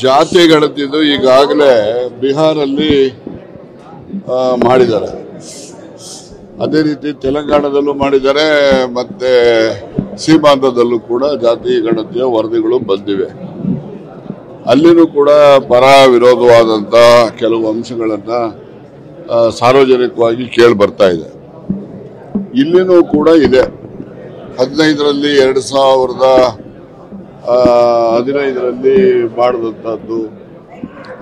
ಜಾತಿ ಗಣತಿದು ಈಗಾಗಲೇ ಬಿಹಾರಲ್ಲಿ ಮಾಡಿದ್ದಾರೆ, ಅದೇ ರೀತಿ ತೆಲಂಗಾಣದಲ್ಲೂ ಮಾಡಿದ್ದಾರೆ, ಮತ್ತೆ ಸೀಮಾಂಧ್ರದಲ್ಲೂ ಕೂಡ ಜಾತಿ ಗಣತಿಯ ವರದಿಗಳು ಬಂದಿವೆ. ಅಲ್ಲಿನೂ ಕೂಡ ಪರ ವಿರೋಧವಾದಂಥ ಕೆಲವು ಅಂಶಗಳನ್ನ ಸಾರ್ವಜನಿಕವಾಗಿ ಕೇಳಿ ಬರ್ತಾ ಇದೆ. ಇಲ್ಲಿನೂ ಕೂಡ ಇದೆ. 15ರಲ್ಲಿ 2015ರಲ್ಲಿ ಮಾಡಿದಂಥದ್ದು,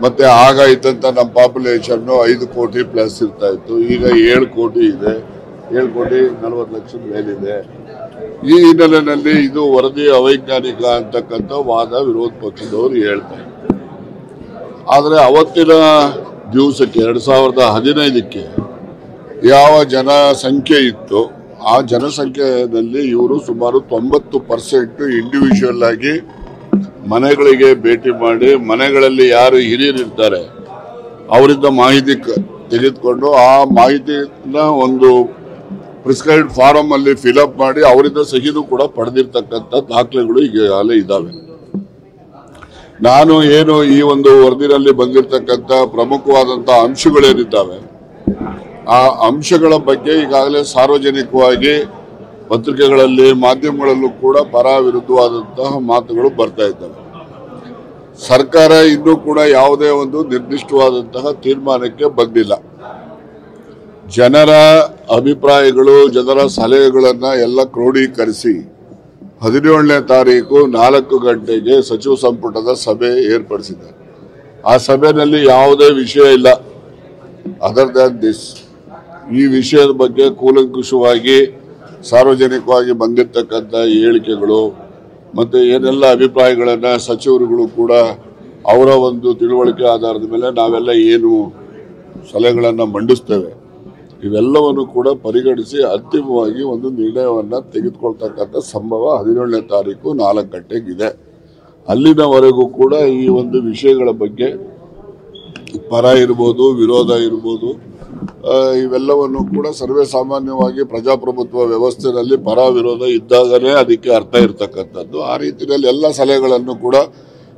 ಮತ್ತೆ ಆಗ ಇದ್ದಂಥ ನಮ್ಮ ಪಾಪ್ಯುಲೇಷನ್ 5 ಕೋಟಿ ಪ್ಲಸ್ ಇರ್ತಾ ಇತ್ತು. ಈಗ 7 ಕೋಟಿ ಇದೆ, 7 ಕೋಟಿ 40 ಲಕ್ಷದ ಮೇಲಿದೆ. ಈ ಹಿನ್ನೆಲೆಯಲ್ಲಿ ಇದು ವರದಿ ಅವೈಜ್ಞಾನಿಕ ಅಂತಕ್ಕಂಥ ವಾದ ವಿರೋಧ ಪಕ್ಷದವರು ಹೇಳ್ತಾರೆ. ಆದರೆ ಅವತ್ತಿನ ದಿವಸಕ್ಕೆ 2015ಕ್ಕೆ ಯಾವ ಜನಸಂಖ್ಯೆ ಇತ್ತು ಆ ಜನಸಂಖ್ಯೆಯಲ್ಲಿ ಇವರು ಸುಮಾರು 90% ಇಂಡಿವಿಜುವಲ್ ಆಗಿ ಮನೆಗಳಿಗೆ ಭೇಟಿ ಮಾಡಿ ಮನೆಗಳಲ್ಲಿ ಯಾರು ಹಿರಿಯರಿರ್ತಾರೆ ಅವರಿಂದ ಮಾಹಿತಿ ತೆಗೆದುಕೊಂಡು ಆ ಮಾಹಿತಿನ ಒಂದು ಪ್ರಿಸ್ಕ್ರೈಬ್ಡ್ ಫಾರಂ ಅಲ್ಲಿ ಫಿಲ್ಅಪ್ ಮಾಡಿ ಅವರಿಂದ ಸಹಿನೂ ಕೂಡ ಪಡೆದಿರ್ತಕ್ಕಂಥ ದಾಖಲೆಗಳು ಈಗಾಗಲೇ ಇದ್ದಾವೆ. ನಾನು ಏನು ಈ ಒಂದು ವರದಿನಲ್ಲಿ ಬಂದಿರತಕ್ಕಂಥ ಪ್ರಮುಖವಾದಂಥ ಅಂಶಗಳೇನಿದ್ದಾವೆ ಆ ಅಂಶಗಳ ಬಗ್ಗೆ ಈಗಾಗಲೇ ಸಾರ್ವಜನಿಕವಾಗಿ ಪತ್ರಿಕೆಗಳಲ್ಲಿ ಮಾಧ್ಯಮಗಳಲ್ಲೂ ಕೂಡ ಪರ ವಿರುದ್ಧವಾದಂತಹ ಮಾತುಗಳು ಬರ್ತಾ ಇದ್ದಾವೆ. ಸರ್ಕಾರ ಇನ್ನೂ ಕೂಡ ಯಾವುದೇ ಒಂದು ನಿರ್ದಿಷ್ಟವಾದಂತಹ ತೀರ್ಮಾನಕ್ಕೆ ಬಂದಿಲ್ಲ. ಜನರ ಅಭಿಪ್ರಾಯಗಳು, ಜನರ ಸಲಹೆಗಳನ್ನ ಎಲ್ಲ ಕ್ರೋಢೀಕರಿಸಿ 17ನೇ ತಾರೀಕು 4 ಗಂಟೆಗೆ ಸಚಿವ ಸಂಪುಟದ ಸಭೆ ಏರ್ಪಡಿಸಿದೆ. ಆ ಸಭೆಯಲ್ಲಿ ಯಾವುದೇ ವಿಷಯ ಇಲ್ಲ ಅದರ್ ದ್ಯಾನ್ ದಿಸ್. ಈ ವಿಷಯದ ಬಗ್ಗೆ ಕೂಲಂಕುಷವಾಗಿ ಸಾರ್ವಜನಿಕವಾಗಿ ಬಂದಿರತಕ್ಕಂಥ ಹೇಳಿಕೆಗಳು ಮತ್ತೆ ಏನೆಲ್ಲ ಅಭಿಪ್ರಾಯಗಳನ್ನ ಸಚಿವರುಗಳು ಕೂಡ ಅವರ ಒಂದು ತಿಳುವಳಿಕೆ ಆಧಾರದ ಮೇಲೆ ನಾವೆಲ್ಲ ಏನು ಸಲಹೆಗಳನ್ನು ಮಂಡಿಸ್ತೇವೆ ಇವೆಲ್ಲವನ್ನು ಕೂಡ ಪರಿಗಣಿಸಿ ಅಂತಿಮವಾಗಿ ಒಂದು ನಿರ್ಣಯವನ್ನ ತೆಗೆದುಕೊಳ್ತಕ್ಕಂಥ ಸಂಭವ 17ನೇ ತಾರೀಕು 4 ಗಂಟೆಗಿದೆ. ಅಲ್ಲಿನವರೆಗೂ ಕೂಡ ಈ ಒಂದು ವಿಷಯಗಳ ಬಗ್ಗೆ ಪರ ಇರ್ಬೋದು, ವಿರೋಧ ಇರ್ಬೋದು, ಇವೆಲ್ಲವನ್ನು ಕೂಡ ಸರ್ವೇ ಸಾಮಾನ್ಯವಾಗಿ ಪ್ರಜಾಪ್ರಭುತ್ವ ವ್ಯವಸ್ಥೆಯಲ್ಲಿ ಪರ ವಿರೋಧ ಇದ್ದಾಗಲೇ ಅದಕ್ಕೆ ಅರ್ಥ ಇರತಕ್ಕಂಥದ್ದು. ಆ ರೀತಿಯಲ್ಲಿ ಎಲ್ಲ ಸಲಹೆಗಳನ್ನು ಕೂಡ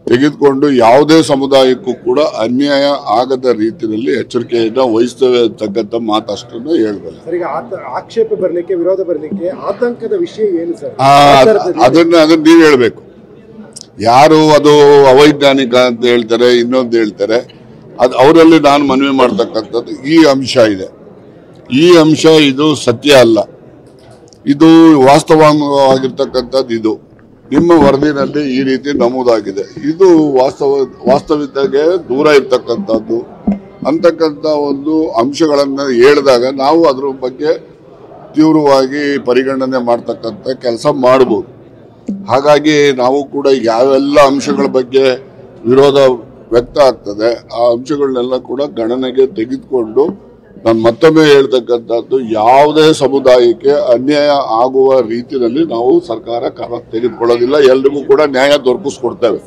ತೆಗೆದುಕೊಂಡು ಯಾವುದೇ ಸಮುದಾಯಕ್ಕೂ ಕೂಡ ಅನ್ಯಾಯ ಆಗದ ರೀತಿಯಲ್ಲಿ ಎಚ್ಚರಿಕೆಯನ್ನು ವಹಿಸ್ತೇವೆ ಅಂತಕ್ಕಂಥ ಮಾತಷ್ಟನ್ನು ಹೇಳ್ಬಲ್ಲ. ಆಕ್ಷೇಪ ಬರಲಿಕ್ಕೆ, ವಿರೋಧ ಬರಲಿಕ್ಕೆ ಆತಂಕದ ವಿಷಯ ಏನು ಸರ್? ಅದನ್ನ ನೀವು ಹೇಳ್ಬೇಕು. ಯಾರು ಅದು ಅವೈಜ್ಞಾನಿಕ ಅಂತ ಹೇಳ್ತಾರೆ, ಇನ್ನೊಂದು ಹೇಳ್ತಾರೆ, ಅದು ಅವರಲ್ಲಿ ನಾನು ಮನವಿ ಮಾಡ್ತಕ್ಕಂಥದ್ದು ಈ ಅಂಶ ಇದೆ. ಈ ಅಂಶ ಇದು ಸತ್ಯ ಅಲ್ಲ, ಇದು ವಾಸ್ತವವಾಗಿರ್ತಕ್ಕಂಥದ್ದು. ಇದು ನಿಮ್ಮ ವರದಿನಲ್ಲಿ ಈ ರೀತಿ ನಮೂದಾಗಿದೆ, ಇದು ವಾಸ್ತವಿಕತೆಗೆ ದೂರ ಇರ್ತಕ್ಕಂಥದ್ದು ಅಂತಕ್ಕಂಥ ಒಂದು ಅಂಶಗಳನ್ನು ಹೇಳಿದಾಗ ನಾವು ಅದರ ಬಗ್ಗೆ ತೀವ್ರವಾಗಿ ಪರಿಗಣನೆ ಮಾಡ್ತಕ್ಕಂಥ ಕೆಲಸ ಮಾಡಬಹುದು. ಹಾಗಾಗಿ ನಾವು ಕೂಡ ಯಾವೆಲ್ಲ ಅಂಶಗಳ ಬಗ್ಗೆ ವಿರೋಧ ವ್ಯಕ್ತ ಆಗ್ತದೆ ಆ ಅಂಶಗಳನ್ನೆಲ್ಲ ಕೂಡ ಗಣನೆಗೆ ತೆಗೆದುಕೊಂಡು ನಾನು ಮತ್ತೊಮ್ಮೆ ಹೇಳ್ತಕ್ಕಂಥದ್ದು ಯಾವುದೇ ಸಮುದಾಯಕ್ಕೆ ಅನ್ಯಾಯ ಆಗುವ ರೀತಿಯಲ್ಲಿ ನಾವು ಸರ್ಕಾರ ಕ್ರಮ ತೆಗೆದುಕೊಳ್ಳೋದಿಲ್ಲ. ಎಲ್ರಿಗೂ ಕೂಡ ನ್ಯಾಯ ದೊರಕಿಸ್ಕೊಡ್ತೇವೆ.